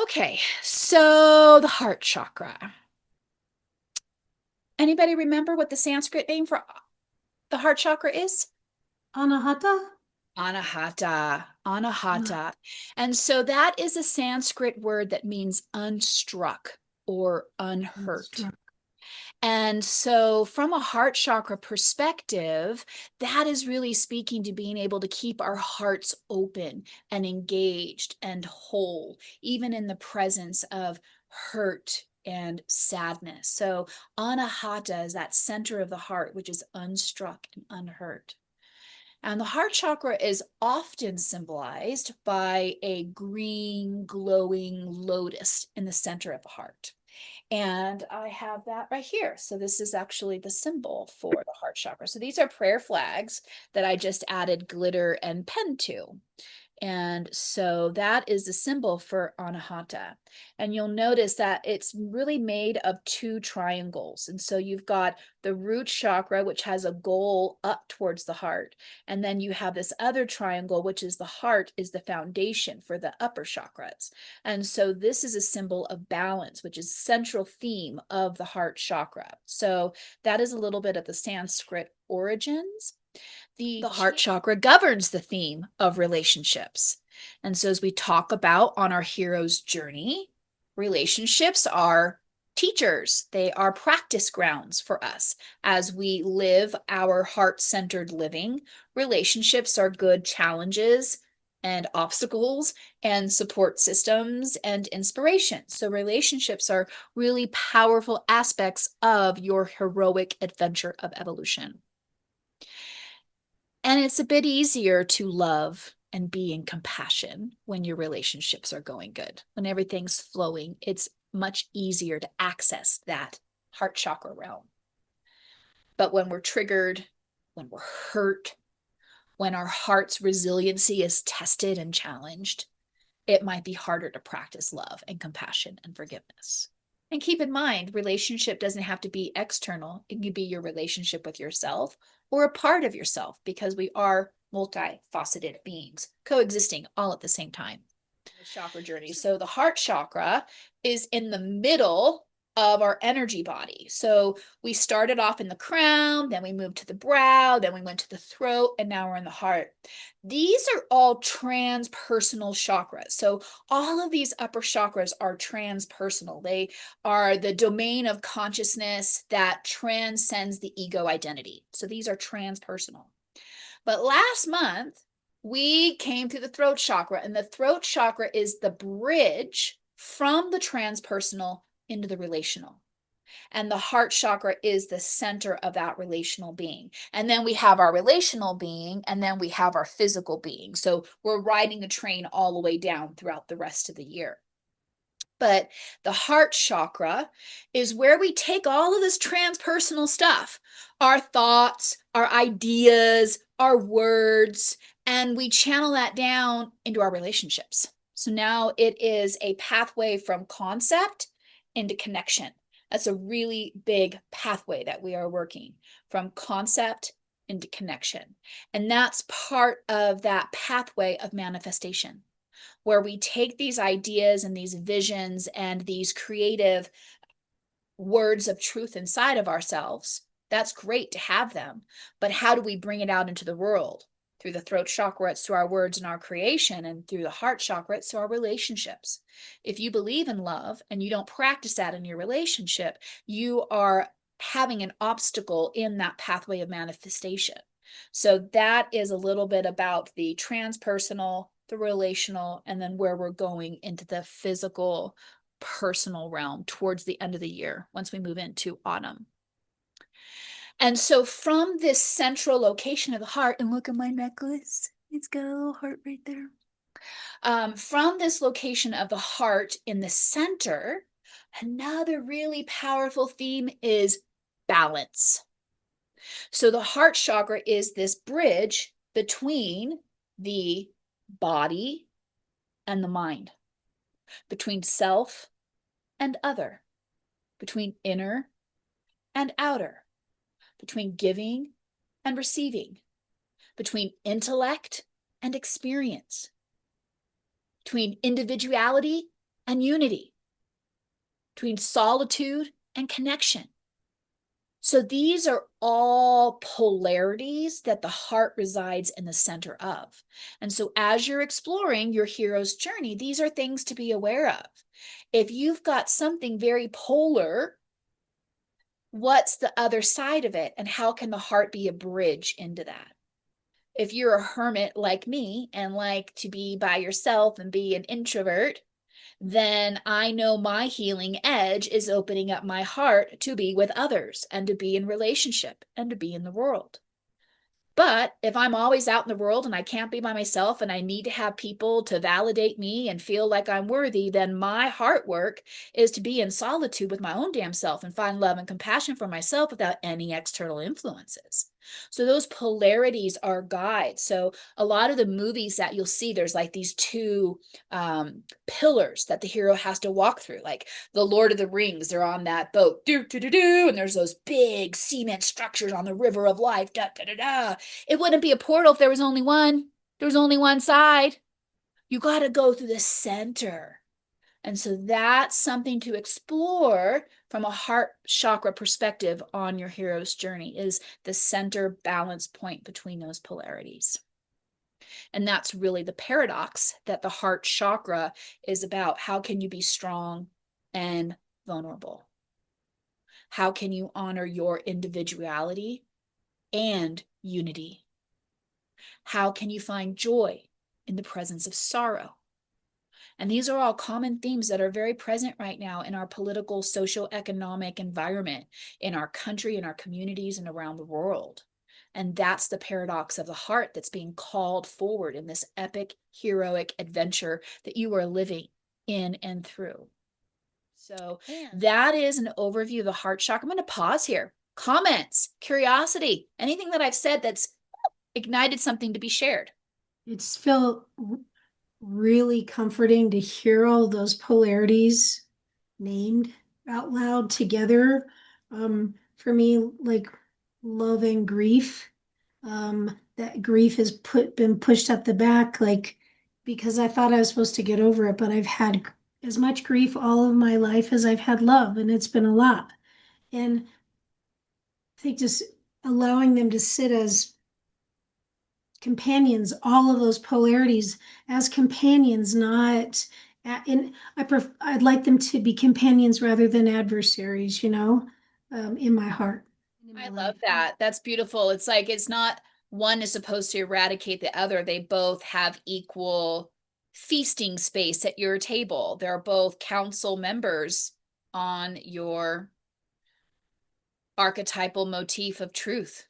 Okay, so the heart chakra. Anybody remember what the Sanskrit name for the heart chakra is? Anahata? Anahata, Ah, anahata. And so that is a Sanskrit word that means unstruck or unhurt. struck. And so, from a heart chakra perspective, that is really speaking to being able to keep our hearts open and engaged and whole, even in the presence of hurt and sadness. So, anahata is that center of the heart, which is unstruck and unhurt. And the heart chakra is often symbolized by a green, glowing lotus in the center of the heart. And I have that right here. So this is actually the symbol for the heart chakra. So these are prayer flags that I just added glitter and pen to. And so that is the symbol for Anahata. And you'll notice that it's really made of two triangles. And so you've got the root chakra, which has a goal up towards the heart. And then you have this other triangle, which is the heart, is the foundation for the upper chakras. And so this is a symbol of balance, which is central theme of the heart chakra. So that is a little bit of the Sanskrit origins. The heart chakra governs the theme of relationships. And so, as we talk about on our hero's journey, relationships are teachers, they are practice grounds for us as we live our heart centered living. Relationships are good challenges and obstacles and support systems and inspiration. So, relationships are really powerful aspects of your heroic adventure of evolution. And it's a bit easier to love and be in compassion when your relationships are going good. When everything's flowing, it's much easier to access that heart chakra realm. But when we're triggered, when we're hurt, when our heart's resiliency is tested and challenged, it might be harder to practice love and compassion and forgiveness. And keep in mind, relationship doesn't have to be external. It can be your relationship with yourself or a part of yourself because we are multifaceted beings coexisting all at the same time. The chakra journey. So the heart chakra is in the middle of our energy body. So we started off in the crown, then we moved to the brow, then we went to the throat, and now we're in the heart. These are all transpersonal chakras. So all of these upper chakras are transpersonal. They are the domain of consciousness that transcends the ego identity. So these are transpersonal. But last month, we came through the throat chakra, and the throat chakra is the bridge from the transpersonal into the relational. And the heart chakra is the center of that relational being. And then we have our relational being, and then we have our physical being. So we're riding the train all the way down throughout the rest of the year. But the heart chakra is where we take all of this transpersonal stuff, our thoughts, our ideas, our words, and we channel that down into our relationships. So now it is a pathway from concept into connection. That's a really big pathway that we are working from concept into connection. And that's part of that pathway of manifestation where we take these ideas and these visions and these creative words of truth inside of ourselves. That's great to have them, but how do we bring it out into the world? Through the throat chakra, it's through our words and our creation, and through the heart chakra, it's through our relationships. If you believe in love and you don't practice that in your relationship, you are having an obstacle in that pathway of manifestation. So that is a little bit about the transpersonal, the relational, and then where we're going into the physical, personal realm towards the end of the year once we move into autumn. And so from this central location of the heart, and look at my necklace, it's got a little heart right there. From this location of the heart in the center, another really powerful theme is balance. So the heart chakra is this bridge between the body and the mind, between self and other, between inner and outer, between giving and receiving, between intellect and experience, between individuality and unity, between solitude and connection. So these are all polarities that the heart resides in the center of. And so as you're exploring your hero's journey, these are things to be aware of. If you've got something very polar, what's the other side of it? And how can the heart be a bridge into that? If you're a hermit like me and like to be by yourself and be an introvert, then I know my healing edge is opening up my heart to be with others and to be in relationship and to be in the world. But if I'm always out in the world and I can't be by myself and I need to have people to validate me and feel like I'm worthy, then my heart work is to be in solitude with my own damn self and find love and compassion for myself without any external influences. So those polarities are guides. So a lot of the movies that you'll see, there's like these two pillars that the hero has to walk through. Like the Lord of the Rings, they're on that boat, do do do do, and there's those big cement structures on the river of life, da da da da. It wouldn't be a portal if there was only one. There was only one side. You got to go through the center. And so that's something to explore from a heart chakra perspective on your hero's journey, is the center balance point between those polarities. And that's really the paradox that the heart chakra is about. How can you be strong and vulnerable? How can you honor your individuality and unity? How can you find joy in the presence of sorrow? And these are all common themes that are very present right now in our political, social, economic environment, in our country, in our communities, and around the world. And that's the paradox of the heart that's being called forward in this epic, heroic adventure that you are living in and through. So that is an overview of the heart chakra. I'm going to pause here. Comments, curiosity, anything that I've said that's ignited something to be shared. It's felt really comforting to hear all those polarities named out loud together. For me, like love and grief. That grief has been pushed up the back, like because I thought I was supposed to get over it, but I've had as much grief all of my life as I've had love, and it's been a lot. And I think just allowing them to sit as companions, all of those polarities as companions, not in I'd like them to be companions rather than adversaries, in my heart. In my I life. love that. That's beautiful. It's like it's not one is supposed to eradicate the other. They both have equal feasting space at your table. They're both council members on your archetypal motif of truth.